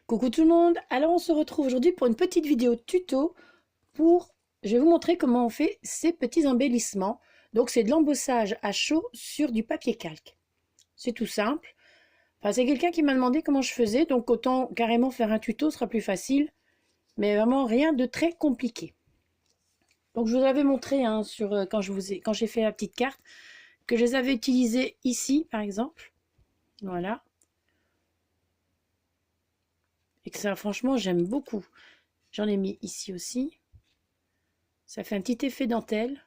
Coucou tout le monde, alors on se retrouve aujourd'hui pour une petite vidéo tuto je vais vous montrer comment on fait ces petits embellissements. Donc c'est de l'embossage à chaud sur du papier calque. C'est tout simple. Enfin, c'est quelqu'un qui m'a demandé comment je faisais, donc autant carrément faire un tuto, ce sera plus facile. Mais vraiment rien de très compliqué. Donc je vous avais montré quand j'ai fait la petite carte, que je les avais utilisées ici par exemple. Voilà. Et que ça franchement j'aime beaucoup. J'en ai mis ici aussi. Ça fait un petit effet dentelle.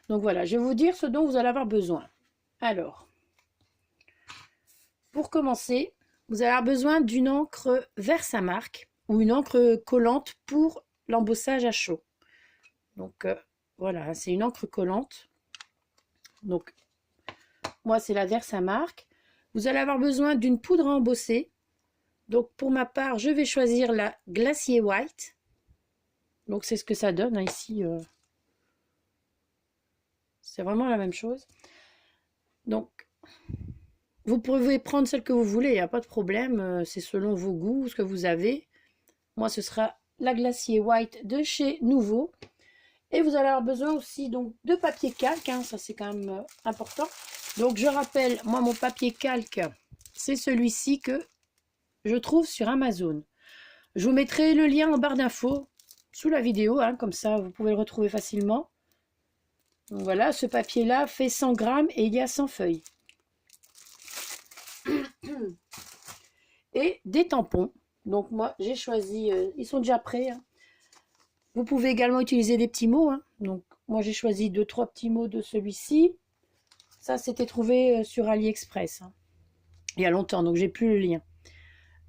Donc voilà, je vais vous dire ce dont vous allez avoir besoin. Alors, pour commencer, vous allez avoir besoin d'une encre Versamark ou une encre collante pour l'embossage à chaud. Donc voilà, c'est une encre collante. Donc moi c'est la Versamark. Vous allez avoir besoin d'une poudre à embosser. Donc pour ma part, je vais choisir la Glacier White. Donc c'est ce que ça donne hein, ici. C'est vraiment la même chose. Donc vous pouvez prendre celle que vous voulez, il n'y a pas de problème. C'est selon vos goûts, ce que vous avez. Moi, ce sera la Glacier White de chez Nouveau. Et vous allez avoir besoin aussi donc, de papier calque. Hein, ça, c'est quand même important. Donc, je rappelle, moi, mon papier calque, c'est celui-ci que je trouve sur Amazon. Je vous mettrai le lien en barre d'infos sous la vidéo. Hein, comme ça, vous pouvez le retrouver facilement. Donc, voilà, ce papier-là fait 100 grammes et il y a 100 feuilles. Et des tampons. Donc moi j'ai choisi, ils sont déjà prêts. Hein. Vous pouvez également utiliser des petits mots. Hein. Donc moi j'ai choisi 2-3 petits mots de celui-ci. Ça c'était trouvé sur AliExpress. Hein. Il y a longtemps, donc j'ai plus le lien.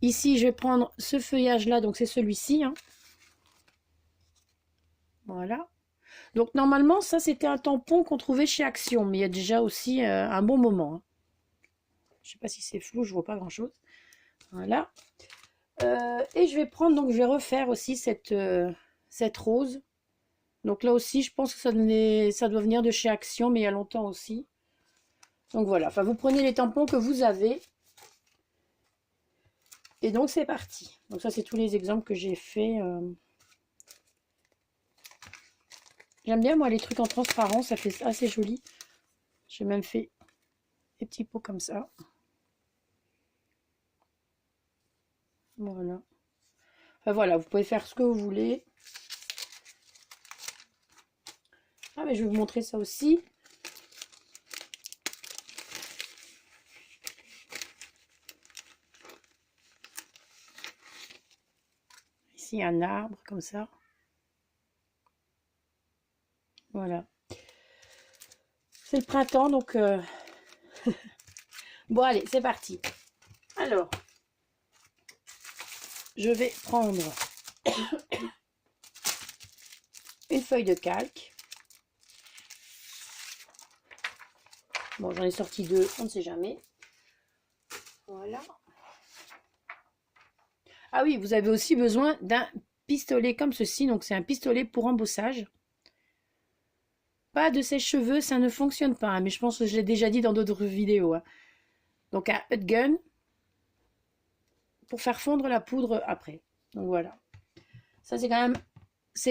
Ici je vais prendre ce feuillage là, donc c'est celui-ci. Hein. Voilà. Donc normalement ça c'était un tampon qu'on trouvait chez Action, mais il y a déjà aussi un bon moment. Hein. Je sais pas si c'est flou, je vois pas grand chose. Voilà. Et je vais prendre, donc je vais refaire aussi cette rose. Donc là aussi, je pense que ça doit venir de chez Action, mais il y a longtemps aussi. Donc voilà, enfin vous prenez les tampons que vous avez. Et donc c'est parti. Donc ça c'est tous les exemples que j'ai fait. J'aime bien moi les trucs en transparent, ça fait assez joli. J'ai même fait des petits pots comme ça. Voilà. Enfin voilà, vous pouvez faire ce que vous voulez. Ah mais je vais vous montrer ça aussi. Ici un arbre comme ça. Voilà. C'est le printemps donc bon allez, c'est parti. Alors, je vais prendre une feuille de calque. Bon, j'en ai sorti 2, on ne sait jamais. Voilà. Ah oui, vous avez aussi besoin d'un pistolet comme ceci. Donc, c'est un pistolet pour embossage. Pas de sèche-cheveux, ça ne fonctionne pas. Hein, mais je pense que je l'ai déjà dit dans d'autres vidéos. Hein. Donc, un hot gun pour faire fondre la poudre après. Donc, voilà. Ça, c'est quand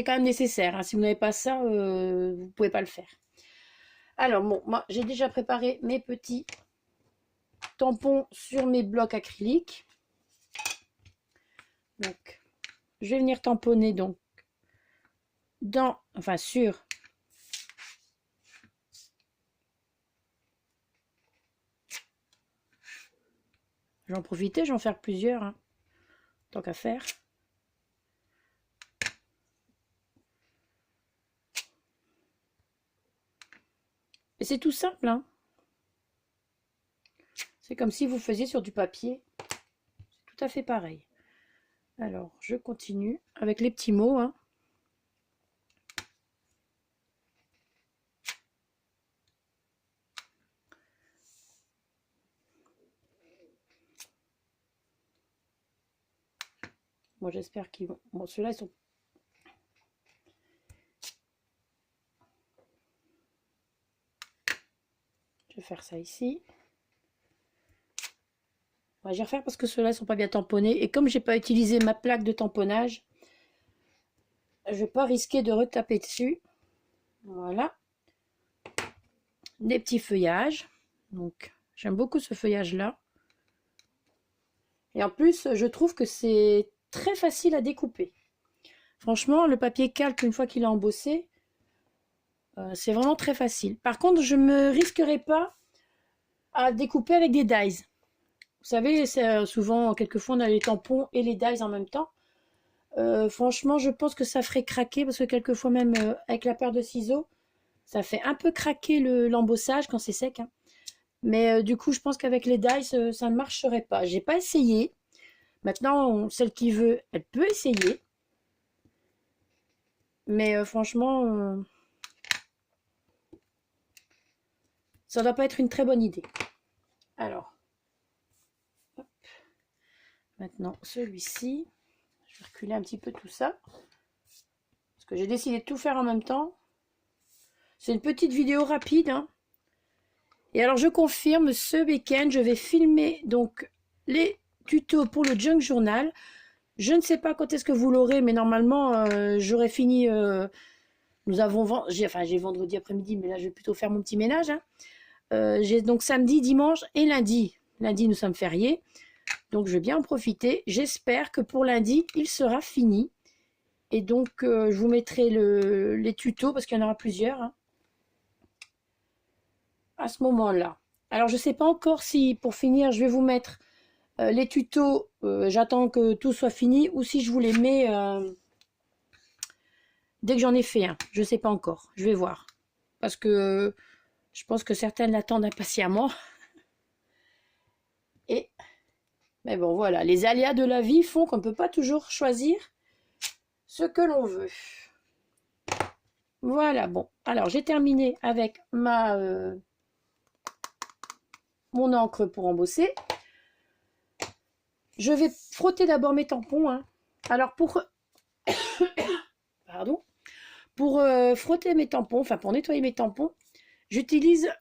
même nécessaire. Hein. Si vous n'avez pas ça, vous ne pouvez pas le faire. Alors, bon, moi, j'ai déjà préparé mes petits tampons sur mes blocs acryliques. Donc, je vais venir tamponner donc sur j'en profite, j'en faire plusieurs, hein, tant qu'à faire. Et c'est tout simple, hein. C'est comme si vous faisiez sur du papier. C'est tout à fait pareil. Alors, je continue avec les petits mots, hein. Moi, j'espère qu'ils vont... Bon, ceux-là, ils sont... Je vais faire ça ici. je vais refaire parce que ceux-là ne sont pas bien tamponnés. Et comme j'ai pas utilisé ma plaque de tamponnage, je vais pas risquer de retaper dessus. Voilà. Des petits feuillages. Donc, j'aime beaucoup ce feuillage-là. Et en plus, je trouve que c'est très facile à découper. Franchement, le papier calque, une fois qu'il est embossé, c'est vraiment très facile. Par contre, je ne me risquerai pas à découper avec des dies. Vous savez, c'est souvent, quelquefois, on a les tampons et les dies en même temps. Franchement, je pense que ça ferait craquer, parce que quelquefois, même avec la paire de ciseaux, ça fait un peu craquer l'embossage quand c'est sec. Hein. Mais du coup, je pense qu'avec les dies, ça ne marcherait pas. J'ai pas essayé. Maintenant, celle qui veut, elle peut essayer. Mais franchement, ça ne doit pas être une très bonne idée. Alors, hop. Maintenant, celui-ci. Je vais reculer un petit peu tout ça. Parce que j'ai décidé de tout faire en même temps. C'est une petite vidéo rapide. Hein. Et alors, je confirme, ce week-end, je vais filmer donc les tutos pour le Junk Journal. Je ne sais pas quand est-ce que vous l'aurez, mais normalement, j'aurai fini. Nous avons j'ai vendredi après-midi, mais là, je vais plutôt faire mon petit ménage. Hein. J'ai donc samedi, dimanche et lundi. Lundi, nous sommes fériés. Donc, je vais bien en profiter. J'espère que pour lundi, il sera fini. Et donc, je vous mettrai les tutos, parce qu'il y en aura plusieurs. Hein, à ce moment-là. Alors, je ne sais pas encore si, pour finir, je vais vous mettre les tutos. J'attends que tout soit fini. Ou si je vous les mets dès que j'en ai fait un. Je ne sais pas encore. Je vais voir. Parce que je pense que certaines l'attendent impatiemment. Mais bon, voilà. Les aléas de la vie font qu'on ne peut pas toujours choisir ce que l'on veut. Voilà, bon. Alors, j'ai terminé avec mon encre pour embosser. Je vais frotter d'abord mes tampons. Hein. Alors, Pardon. Pour frotter mes tampons, enfin pour nettoyer mes tampons, j'utilise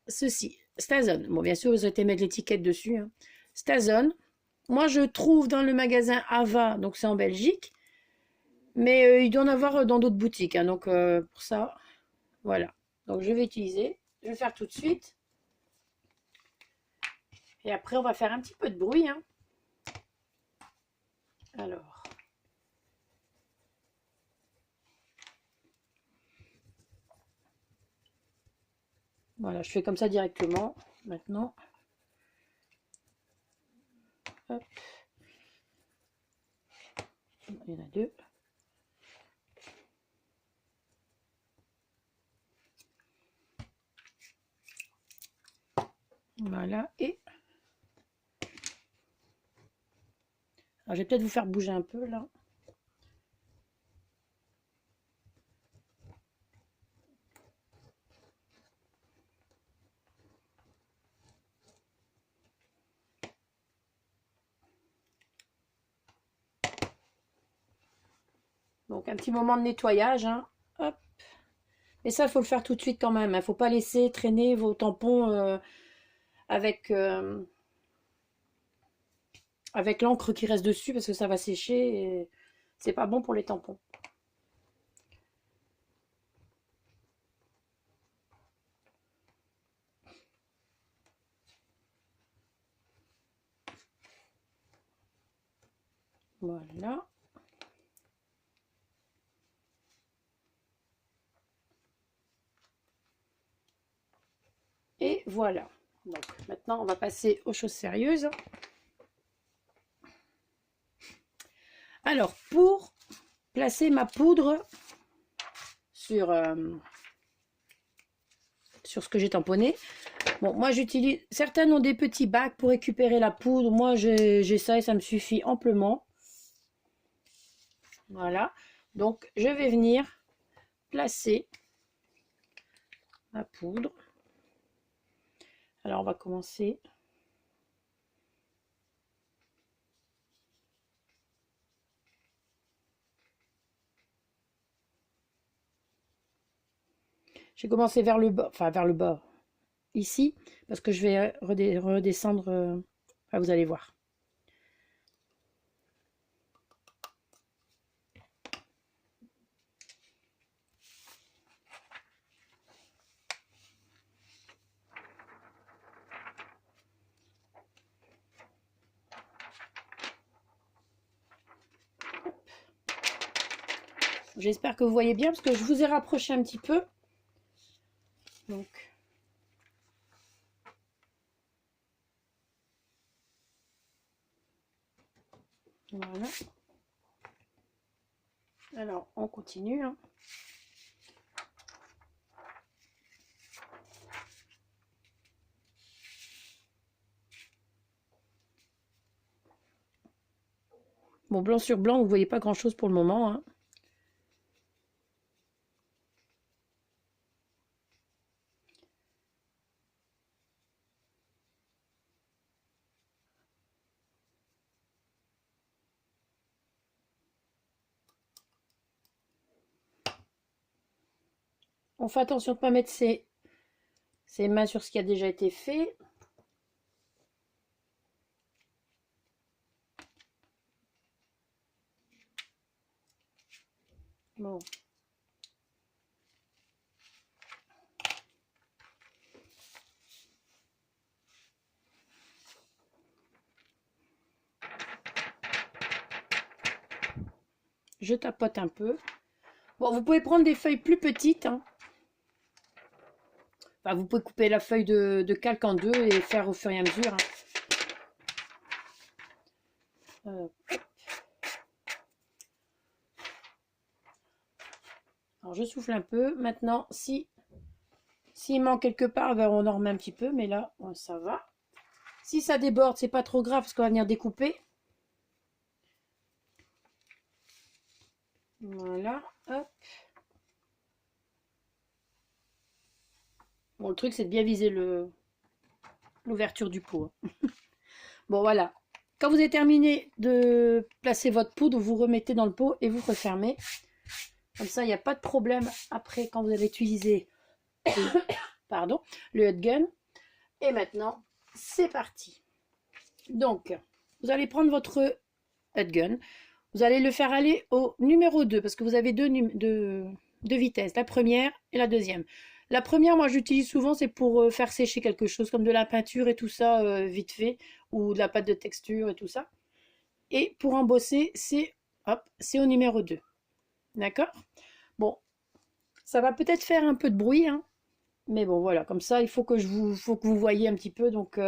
ceci. Stazone. Bon, bien sûr, vous allez mettre l'étiquette dessus. Hein. Stazone. Moi, je trouve dans le magasin Ava, donc c'est en Belgique. Mais il doit en avoir dans d'autres boutiques. Hein, donc, pour ça, voilà. Donc, je vais utiliser. Je vais faire tout de suite. Et après, on va faire un petit peu de bruit. Hein. Alors. Voilà, je fais comme ça directement. Maintenant. Hop. Il y en a deux. Voilà. Et alors, je vais peut-être vous faire bouger un peu là. Donc un petit moment de nettoyage. Hein. Hop. Et ça, il faut le faire tout de suite quand même. Il ne faut pas laisser traîner vos tampons avec l'encre qui reste dessus parce que ça va sécher et c'est pas bon pour les tampons. Voilà. Et voilà. Donc maintenant, on va passer aux choses sérieuses. Alors, pour placer ma poudre sur ce que j'ai tamponné, bon, moi j'utilise, certaines ont des petits bacs pour récupérer la poudre. Moi, j'ai ça et ça me suffit amplement. Voilà. Donc, je vais venir placer ma poudre. Alors, on va commencer. J'ai commencé vers le bas, enfin vers le bas, ici, parce que je vais redescendre, vous allez voir. J'espère que vous voyez bien parce que je vous ai rapproché un petit peu. Donc, voilà. Alors, on continue. Hein. Bon, blanc sur blanc, vous voyez pas grand-chose pour le moment. Hein. On fait attention de ne pas mettre ses mains sur ce qui a déjà été fait. Bon. Je tapote un peu. Bon, vous pouvez prendre des feuilles plus petites. Hein. Enfin, vous pouvez couper la feuille de calque en deux et faire au fur et à mesure. Hein. Alors, je souffle un peu. Maintenant, s'il manque quelque part, ben, on en remet un petit peu. Mais là, ça va. Si ça déborde, c'est pas trop grave parce qu'on va venir découper. Voilà. Hop. Bon, le truc, c'est de bien viser l'ouverture du pot. Bon, voilà. Quand vous avez terminé de placer votre poudre, vous remettez dans le pot et vous refermez. Comme ça, il n'y a pas de problème après quand vous avez utilisé pardon, le hot gun. Et maintenant, c'est parti. Donc, vous allez prendre votre hot gun. Vous allez le faire aller au numéro 2 parce que vous avez deux vitesses, la première et la deuxième. La première, moi j'utilise souvent, c'est pour faire sécher quelque chose comme de la peinture et tout ça vite fait, ou de la pâte de texture et tout ça. Et pour embosser, c'est au numéro 2. D'accord? Bon, ça va peut-être faire un peu de bruit, hein, mais bon voilà, comme ça, il faut que vous voyez un petit peu. Donc,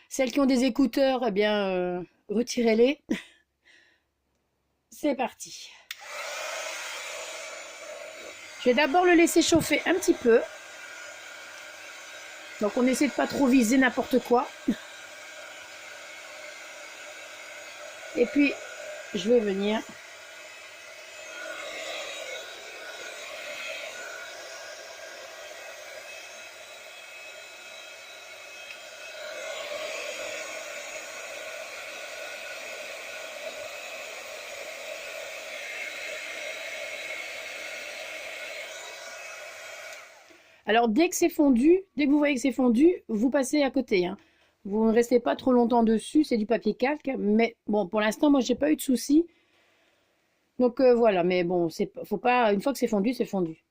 celles qui ont des écouteurs, eh bien, retirez-les. C'est parti. Je vais d'abord le laisser chauffer un petit peu. Donc on essaie de pas trop viser n'importe quoi. Et puis je vais venir alors dès que c'est fondu, dès que vous voyez que c'est fondu, vous passez à côté. Hein. Vous ne restez pas trop longtemps dessus, c'est du papier calque. Mais bon, pour l'instant, moi, j'ai pas eu de soucis. Donc voilà, mais bon, faut pas. Une fois que c'est fondu, c'est fondu.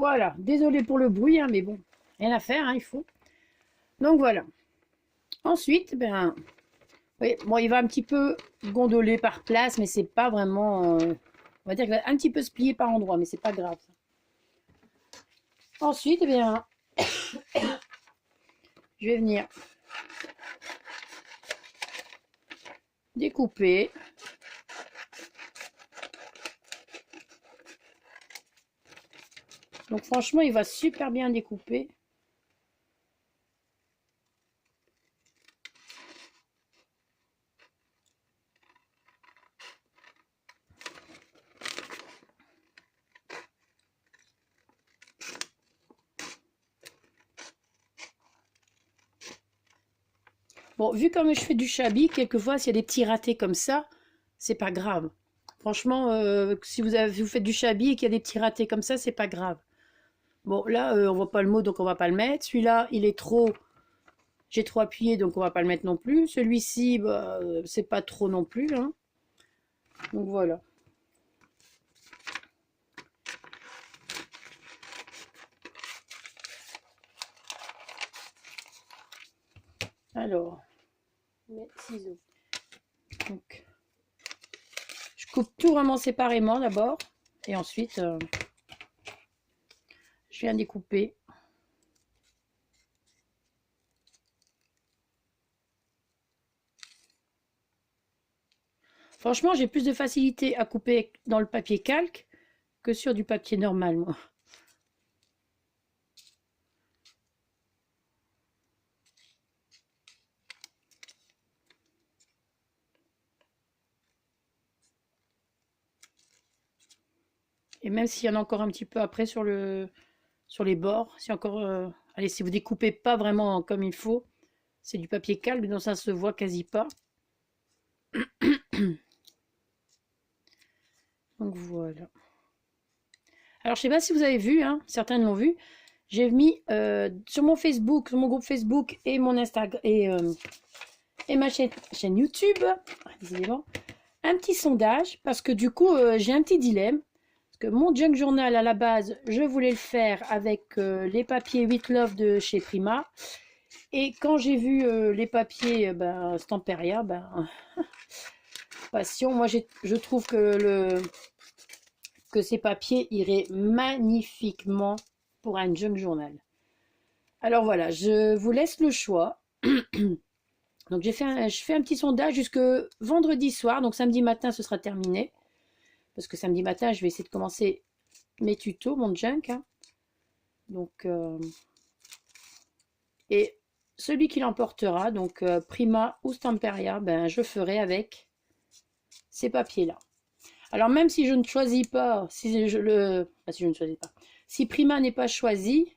Voilà, désolé pour le bruit, hein, mais bon, rien à faire, hein, il faut. Donc voilà. Ensuite, ben, oui, bon, il va un petit peu gondoler par place, mais c'est pas vraiment... on va dire qu'il va un petit peu se plier par endroit, mais c'est pas grave. Ensuite, eh bien, je vais venir découper. Donc franchement, il va super bien découper. Bon, vu comme je fais du chablis, quelquefois, s'il y a des petits ratés comme ça, c'est pas grave. Franchement, si vous faites du chablis et qu'il y a des petits ratés comme ça, c'est pas grave. Bon, là, on voit pas le mot, donc on va pas le mettre. Celui-là, il est trop... J'ai trop appuyé, donc on va pas le mettre non plus. Celui-ci, bah, c'est pas trop non plus, hein. Donc voilà. Alors, mes ciseaux. Donc, je coupe tout vraiment séparément d'abord. Et ensuite, je viens découper. Franchement, j'ai plus de facilité à couper dans le papier calque que sur du papier normal, moi. Et même s'il y en a encore un petit peu après sur les bords, si encore, allez, si vous découpez pas vraiment comme il faut, c'est du papier calque, donc ça se voit quasi pas. Donc voilà. Alors je sais pas si vous avez vu, hein, certains l'ont vu. J'ai mis sur mon Facebook, sur mon groupe Facebook et mon Instagram et ma chaîne YouTube, décidément, un petit sondage parce que du coup j'ai un petit dilemme. Que mon junk journal à la base, je voulais le faire avec les papiers 8 Love de chez Prima. Et quand j'ai vu les papiers ben, Stamperia, ben, passion, moi je trouve que ces papiers iraient magnifiquement pour un junk journal. Alors voilà, je vous laisse le choix. Donc je fais un petit sondage jusque vendredi soir, donc samedi matin ce sera terminé. Parce que samedi matin, je vais essayer de commencer mes tutos, mon junk. Hein. Donc, et celui qui l'emportera, donc Prima ou Stamperia, ben, je ferai avec ces papiers-là. Alors même si je ne choisis pas, si je ne choisis pas, si Prima n'est pas choisi,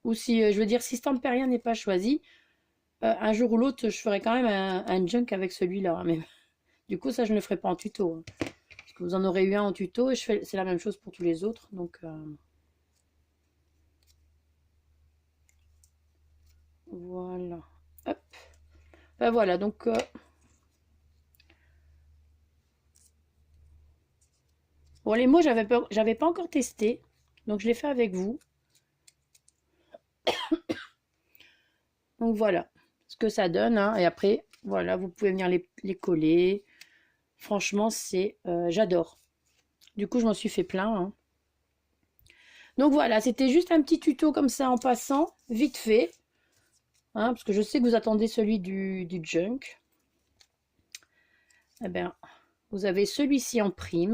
ou si, je veux dire, si Stamperia n'est pas choisi, un jour ou l'autre, je ferai quand même un junk avec celui-là. Hein, mais du coup, ça, je ne le ferai pas en tuto. Hein, parce que vous en aurez eu un en tuto, et c'est la même chose pour tous les autres. Donc, voilà. Hop. Ben voilà, donc... bon, les mots, j'avais pas encore testé, donc je l'ai fait avec vous. Donc voilà ce que ça donne. Hein. Et après, voilà, vous pouvez venir les coller. Franchement, j'adore. Du coup, je m'en suis fait plein. Hein. Donc voilà, c'était juste un petit tuto comme ça en passant, vite fait. Hein, parce que je sais que vous attendez celui du junk. Eh bien, vous avez celui-ci en prime.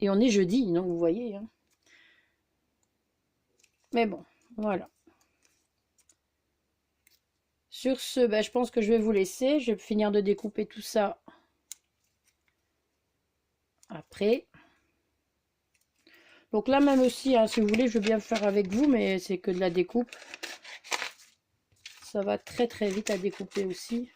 Et on est jeudi, donc vous voyez. Hein. Mais bon, voilà. Sur ce, ben, je pense que je vais vous laisser. Je vais finir de découper tout ça après. Donc là même aussi, hein, si vous voulez, je veux bien le faire avec vous, mais c'est que de la découpe. Ça va très très vite à découper aussi.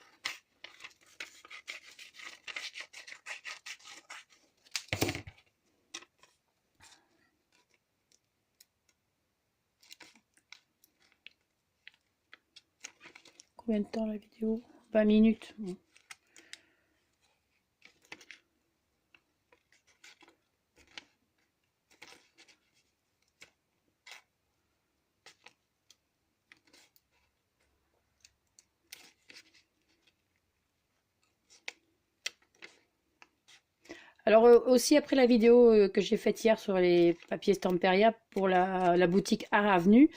Combien de temps la vidéo? 20 minutes. Bon. Alors aussi après la vidéo que j'ai faite hier sur les papiers Stamperia pour la boutique Art Avenue,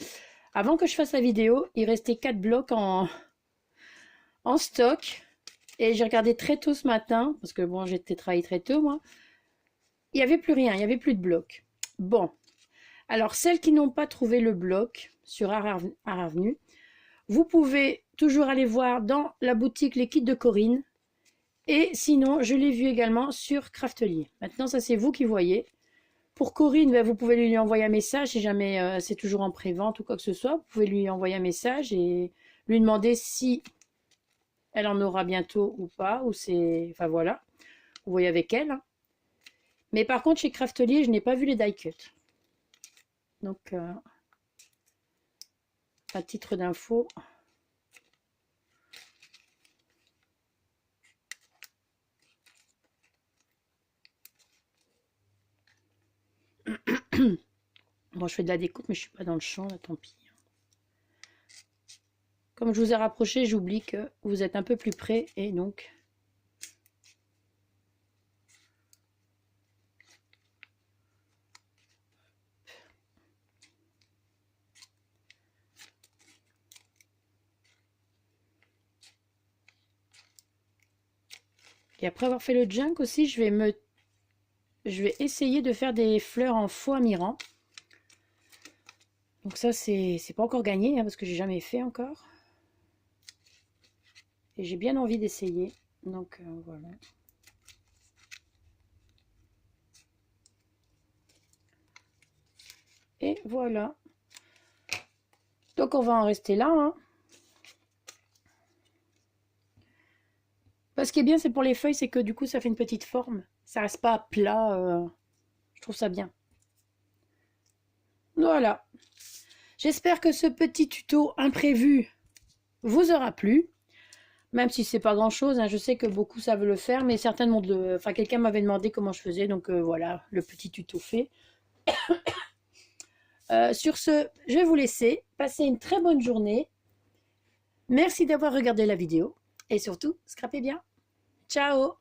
avant que je fasse la vidéo, il restait 4 blocs en stock. Et j'ai regardé très tôt ce matin, parce que bon, j'étais travaillé très tôt moi. Il n'y avait plus rien, il n'y avait plus de blocs. Bon, alors celles qui n'ont pas trouvé le bloc sur Art Avenue, vous pouvez toujours aller voir dans la boutique Les Kits de Corinne. Et sinon, je l'ai vu également sur Craftelier. Maintenant, ça c'est vous qui voyez. Pour Corinne, ben, vous pouvez lui envoyer un message si jamais c'est toujours en pré-vente ou quoi que ce soit. Vous pouvez lui envoyer un message et lui demander si elle en aura bientôt ou pas. Ou c'est, enfin voilà, vous voyez avec elle. Hein. Mais par contre, chez Craftelier, je n'ai pas vu les die cuts. Donc, à titre d'info. Bon, je fais de la découpe, mais je suis pas dans le champ, là, tant pis. Comme je vous ai rapproché, j'oublie que vous êtes un peu plus près et donc... Et après avoir fait le junk aussi, je vais essayer de faire des fleurs en faux amirant. Donc ça, c'est pas encore gagné, hein, parce que j'ai jamais fait encore. Et j'ai bien envie d'essayer. Donc voilà. Et voilà. Donc on va en rester là. Hein. Ce qui est bien, c'est pour les feuilles, c'est que du coup, ça fait une petite forme. Ça reste pas plat. Je trouve ça bien. Voilà. J'espère que ce petit tuto imprévu vous aura plu. Même si c'est pas grand chose, hein, je sais que beaucoup savent le faire, mais certains enfin quelqu'un m'avait demandé comment je faisais, donc voilà, le petit tuto fait. Sur ce, je vais vous laisser. Passez une très bonne journée. Merci d'avoir regardé la vidéo et surtout, scrapez bien. Ciao!